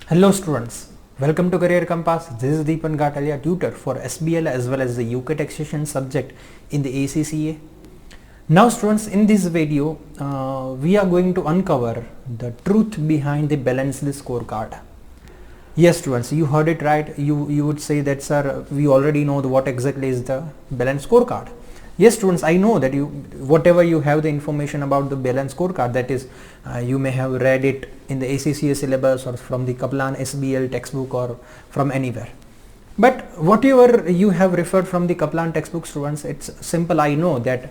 Hello students, welcome to Career Compass. This is Dipan Ghataliya, tutor for SBL as well as the UK taxation subject in the ACCA. Now students, in this video we are going to uncover the truth behind the balanced scorecard. Yes students, you heard it right. You would say that, sir, we already know what exactly is the balanced scorecard. Yes students, I know that whatever you have the information about the balanced scorecard, that is you may have read it in the ACCA syllabus or from the Kaplan SBL textbook or from anywhere. But whatever you have referred from the Kaplan textbook, students, it's simple. I know that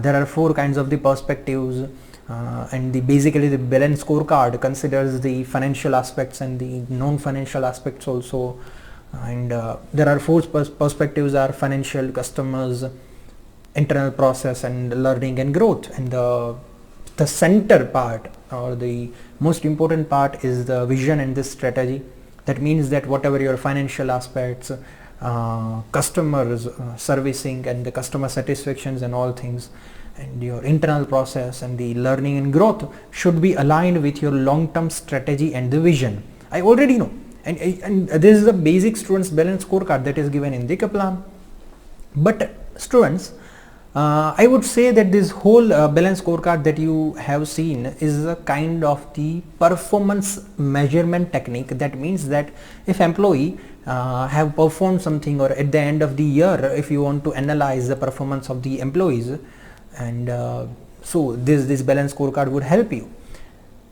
there are four kinds of the perspectives and basically the balanced scorecard considers the financial aspects and the non-financial aspects also, and there are four perspectives are financial, customers, internal process, and learning and growth. And the center part or the most important part is the vision and the strategy. That means that whatever your financial aspects, customers servicing and the customer satisfactions and all things, and your internal process and the learning and growth should be aligned with your long-term strategy and the vision. I already know, and this is the basic students balanced scorecard that is given in the Kaplan. But students, I would say that this whole balanced scorecard that you have seen is a kind of the performance measurement technique. That means that if employee have performed something, or at the end of the year if you want to analyze the performance of the employees, and so this balanced scorecard would help you.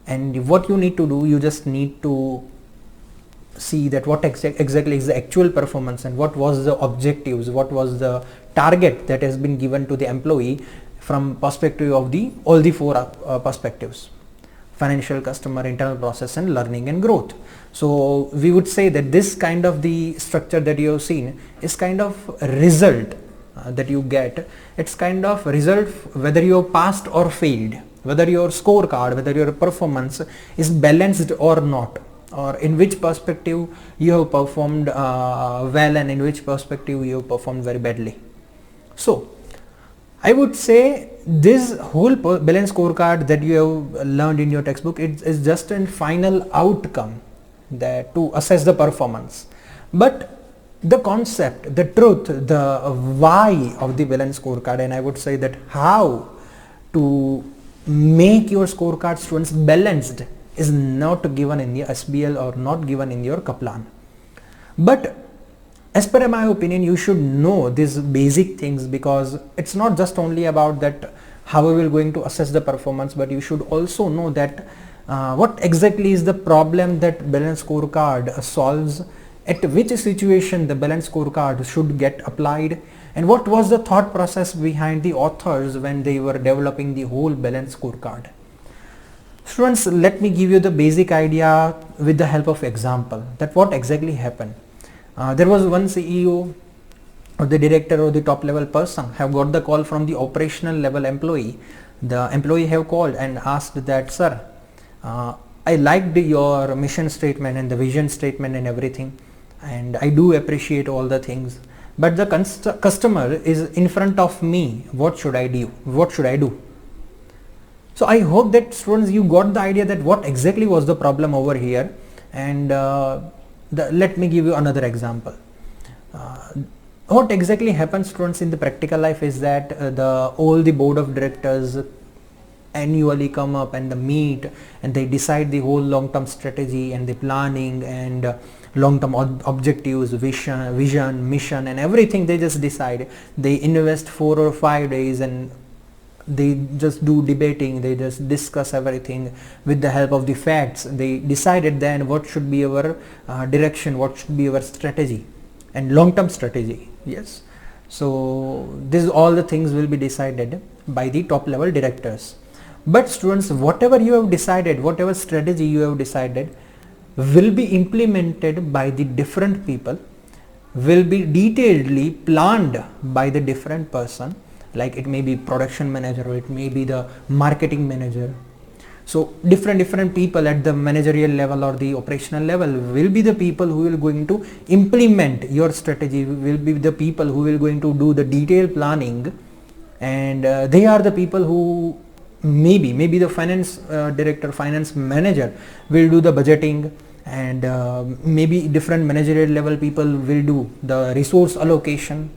And what you need to do, you just need to see that what exactly is the actual performance and what was the objectives, what was the target that has been given to the employee from perspective of all the four perspectives: financial, customer, internal process, and learning and growth. So we would say that this kind of the structure that you have seen is kind of a result that you get. It's kind of a result whether you have passed or failed, whether your scorecard, whether your performance is balanced or not, or in which perspective you have performed well and in which perspective you have performed very badly. So I would say this whole balanced scorecard that you have learned in your textbook is just a final outcome that to assess the performance. But the concept, the truth, the why of the balanced scorecard, and I would say that how to make your scorecard, students, balanced, is not given in the SBL or not given in your Kaplan. But as per my opinion, you should know these basic things, because it's not just only about that how we are going to assess the performance, but you should also know that what exactly is the problem that balanced scorecard solves, at which situation the balanced scorecard should get applied, and what was the thought process behind the authors when they were developing the whole balanced scorecard. Students, let me give you the basic idea with the help of example that what exactly happened. There was one CEO or the director or the top level person have got the call from the operational level employee. The employee have called and asked that, sir, I liked your mission statement and the vision statement and everything, and I do appreciate all the things, but the customer is in front of me. What should I do? What should I do? So I hope that, students, you got the idea that what exactly was the problem over here. And let me give you another example. What exactly happens, students, in the practical life is that all the board of directors annually come up and meet, and they decide the whole long-term strategy and the planning and long-term objectives, vision, mission, and everything. They just decide. They invest 4 or 5 days and they just do debating. They just discuss everything with the help of the facts. They decided then what should be our direction, what should be our strategy and long-term strategy. Yes, so this all the things will be decided by the top level directors. But students, whatever you have decided, whatever strategy you have decided will be implemented by the different people, will be detailedly planned by the different person. Like it may be production manager, or it may be the marketing manager. So different people at the managerial level or the operational level will be the people who will going to implement your strategy, will be the people who will going to do the detailed planning, and they are the people who maybe the finance director, finance manager will do the budgeting, and maybe different managerial level people will do the resource allocation.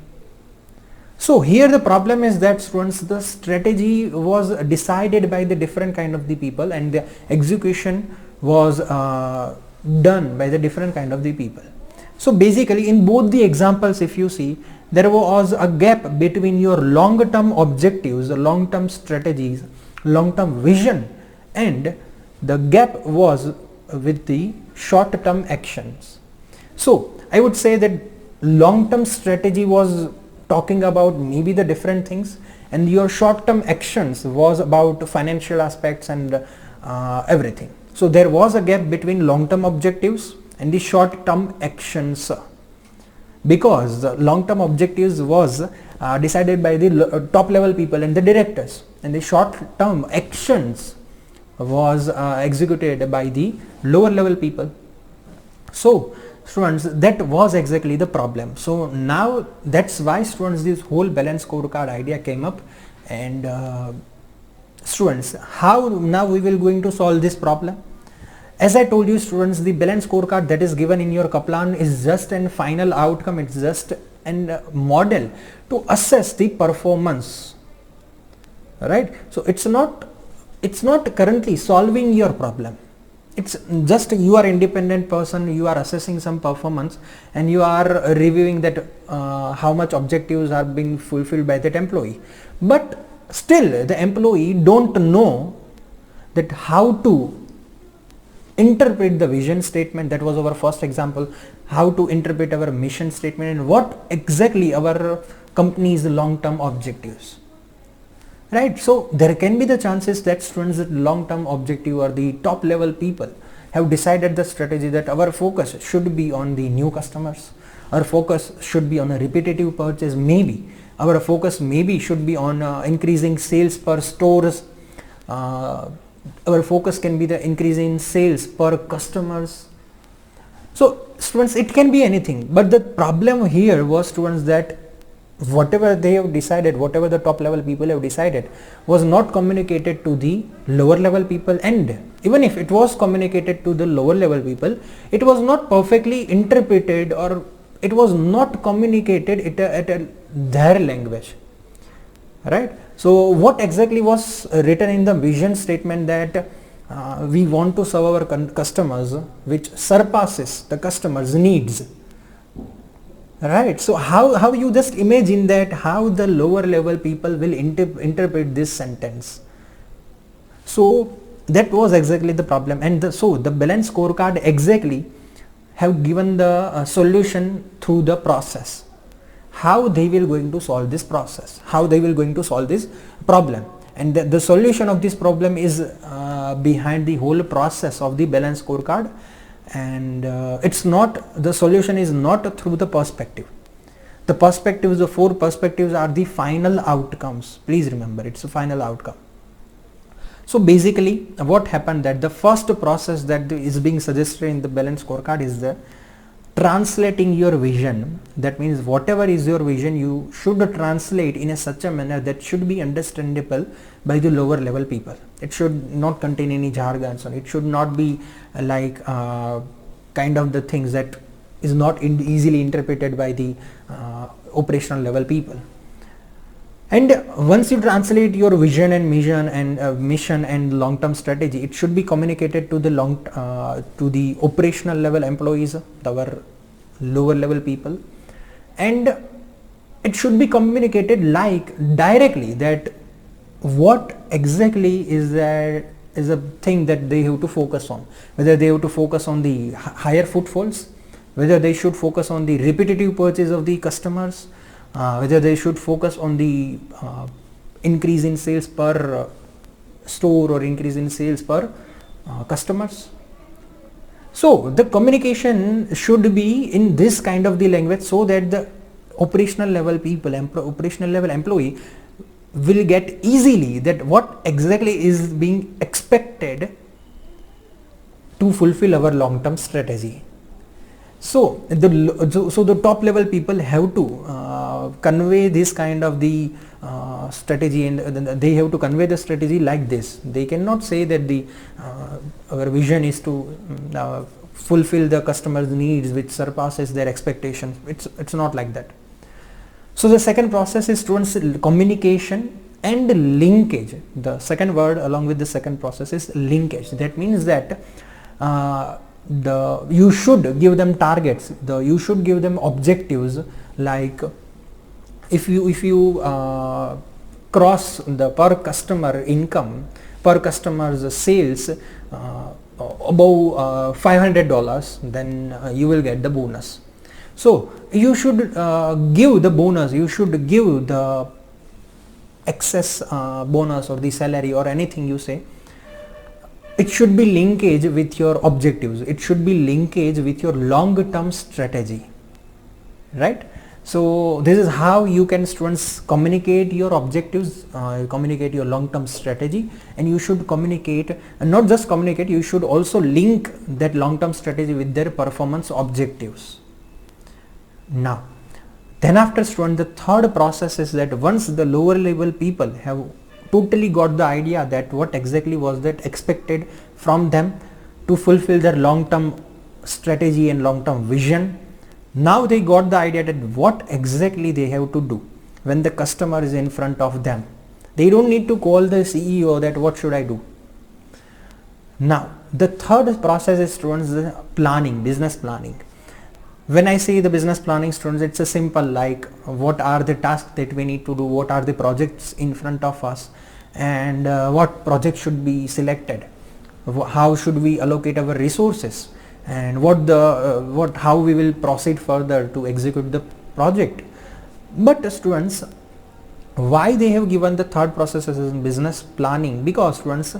So here the problem is that students, the strategy was decided by the different kind of the people, and the execution was done by the different kind of the people. So basically in both the examples, if you see, there was a gap between your long-term objectives, the long-term strategies, long-term vision, and the gap was with the short-term actions. So I would say that long-term strategy was talking about maybe the different things, and your short-term actions was about financial aspects and everything. So there was a gap between long-term objectives and the short-term actions, because the long-term objectives was decided by the top level people and the directors, and the short-term actions was executed by the lower level people. So students, that was exactly the problem. So now that's why students, this whole balanced scorecard idea came up. And students, how now we will going to solve this problem? As I told you students, the balanced scorecard that is given in your Kaplan is just an final outcome. It's just a model to assess the performance, right? So it's not currently solving your problem. It's just you are independent person, you are assessing some performance, and you are reviewing that how much objectives are being fulfilled by that employee. But still the employee don't know that how to interpret the vision statement. That was our first example, how to interpret our mission statement and what exactly our company's long-term objectives, right? So there can be the chances that students with long-term objective or the top level people have decided the strategy that our focus should be on the new customers, our focus should be on a repetitive purchase, maybe our focus maybe should be on increasing sales per stores, our focus can be the increase in sales per customers. So students, it can be anything, but the problem here was students that whatever they have decided, whatever the top level people have decided was not communicated to the lower level people, and even if it was communicated to the lower level people, it was not perfectly interpreted, or it was not communicated at their language, right? So what exactly was written in the vision statement, that we want to serve our customers which surpasses the customer's needs, right? So how you just imagine that how the lower level people will interpret this sentence. So that was exactly the problem, and so the balanced scorecard exactly have given the solution through the process, how they will going to solve this process, how they will going to solve this problem. And the solution of this problem is behind the whole process of the balanced scorecard. And it's not, the solution is not through the perspective. The perspectives, the 4 perspectives are the final outcomes. Please remember, it's a final outcome. So basically what happened, that the first process that is being suggested in the balanced scorecard is the translating your vision. That means whatever is your vision, you should translate in such a manner that should be understandable by the lower level people. It should not contain any jargons, and it should not be like kind of the things that is not easily interpreted by the operational level people. And once you translate your vision and mission and long-term strategy, it should be communicated to the operational level employees, our lower level people, and it should be communicated like directly that what exactly is a thing that they have to focus on, whether they have to focus on the higher footfalls, whether they should focus on the repetitive purchase of the customers, whether they should focus on the increase in sales per store or increase in sales per customers. So the communication should be in this kind of the language, so that the operational level people, operational level employee will get easily that what exactly is being expected to fulfill our long-term strategy. So the top level people have to convey this kind of the strategy, and they have to convey the strategy like this. They cannot say that the our vision is to fulfill the customer's needs which surpasses their expectations. It's not like that. So the second process is students communication and linkage. The second word along with the second process is linkage. That means that you should give them targets, you should give them objectives. Like if you cross the per customer income, per customer's sales above $500, then you will get the bonus. So you should give the bonus, you should give the excess bonus or the salary or anything you say. It should be linkage with your objectives, it should be linkage with your long-term strategy, right? So this is how you can, students, communicate your objectives, communicate your long-term strategy, and you should communicate, and not just communicate, you should also link that long-term strategy with their performance objectives. Now, then after, student, the third process is that once the lower level people have totally got the idea that what exactly was that expected from them to fulfill their long-term strategy and long-term vision, now they got the idea that what exactly they have to do when the customer is in front of them. They don't need to call the CEO that what should I do. Now the third process is, students, planning, business planning. When I say the business planning, students, it's a simple like what are the tasks that we need to do, what are the projects in front of us, and what project should be selected, how should we allocate our resources, and how we will proceed further to execute the project. But students, why they have given the third process as business planning? Because, students,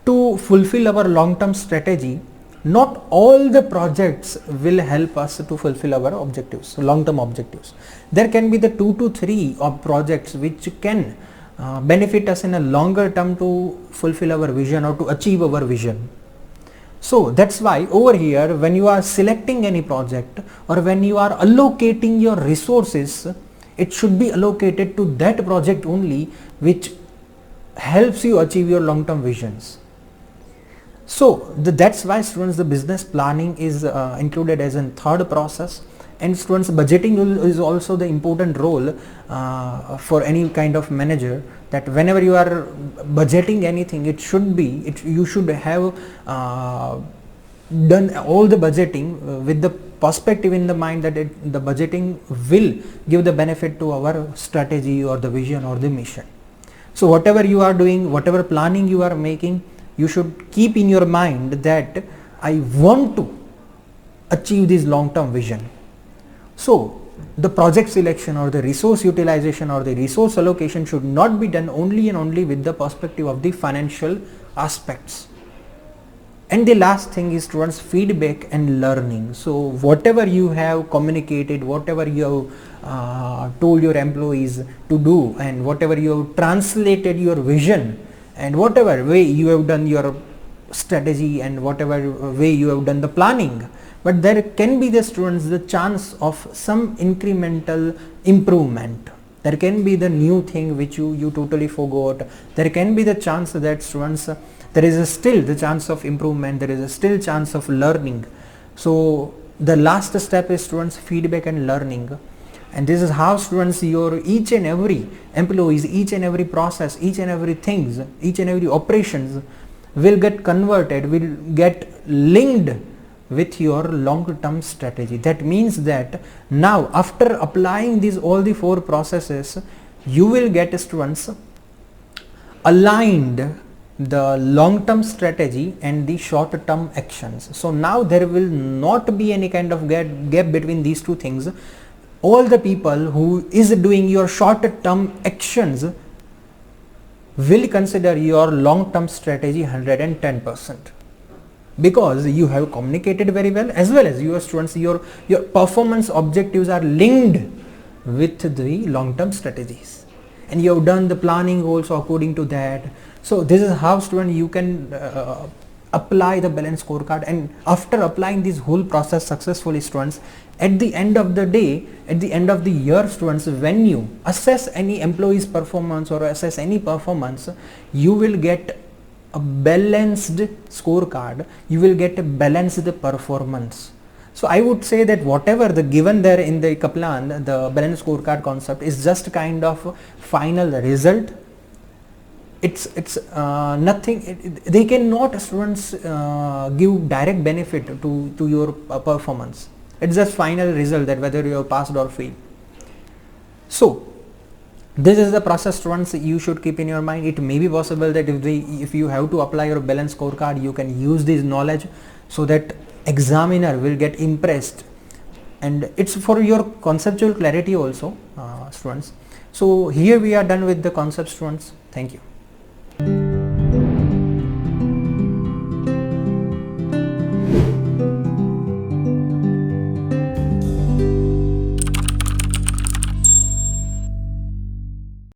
to fulfill our long-term strategy, not all the projects will help us to fulfill our objectives, long-term objectives. There can be the 2 to 3 of projects which can benefit us in a longer term to fulfill our vision or to achieve our vision. So that's why over here, when you are selecting any project or when you are allocating your resources, it should be allocated to that project only which helps you achieve your long-term visions. So that's why, students, the business planning is included as a third process. And students, budgeting is also the important role for any kind of manager, that whenever you are budgeting anything, it should be, you should have done all the budgeting with the perspective in the mind that the budgeting will give the benefit to our strategy or the vision or the mission. So whatever you are doing, whatever planning you are making, you should keep in your mind that I want to achieve this long-term vision. So the project selection or the resource utilization or the resource allocation should not be done only and only with the perspective of the financial aspects. And the last thing is, students, feedback and learning. So whatever you have communicated, whatever you have told your employees to do, and whatever you have translated your vision, and whatever way you have done your strategy, and whatever way you have done the planning, but there can be, the students, the chance of some incremental improvement. There can be the new thing which you totally forgot. There can be the chance that, students, there is still the chance of improvement, there is a still chance of learning. So the last step is, students, feedback and learning. And this is how, students, your each and every employees, each and every process, each and every things, each and every operations will get converted, will get linked with your long-term strategy. That means that now after applying these all the 4 processes, you will get, students, aligned the long-term strategy and the short-term actions. So now there will not be any kind of gap between these two things. All the people who is doing your short-term actions will consider your long-term strategy 110%, because you have communicated very well, as well as your, students, your performance objectives are linked with the long-term strategies, and you have done the planning also according to that. So this is how, student, you can apply the balanced scorecard. And after applying this whole process successfully, students, at the end of the day, at the end of the year, students, when you assess any employee's performance or assess any performance, you will get a balanced scorecard, you will get a balanced performance. So I would say that whatever the given there in the Kaplan, the balanced scorecard concept is just kind of final result. It's nothing. They cannot, students, give direct benefit to your performance. It's just final result, that whether you are passed or failed. So this is the process, students, you should keep in your mind. It may be possible that if you have to apply your balanced scorecard, you can use this knowledge so that examiner will get impressed, and it's for your conceptual clarity also, students. So here we are done with the concept, students. Thank you.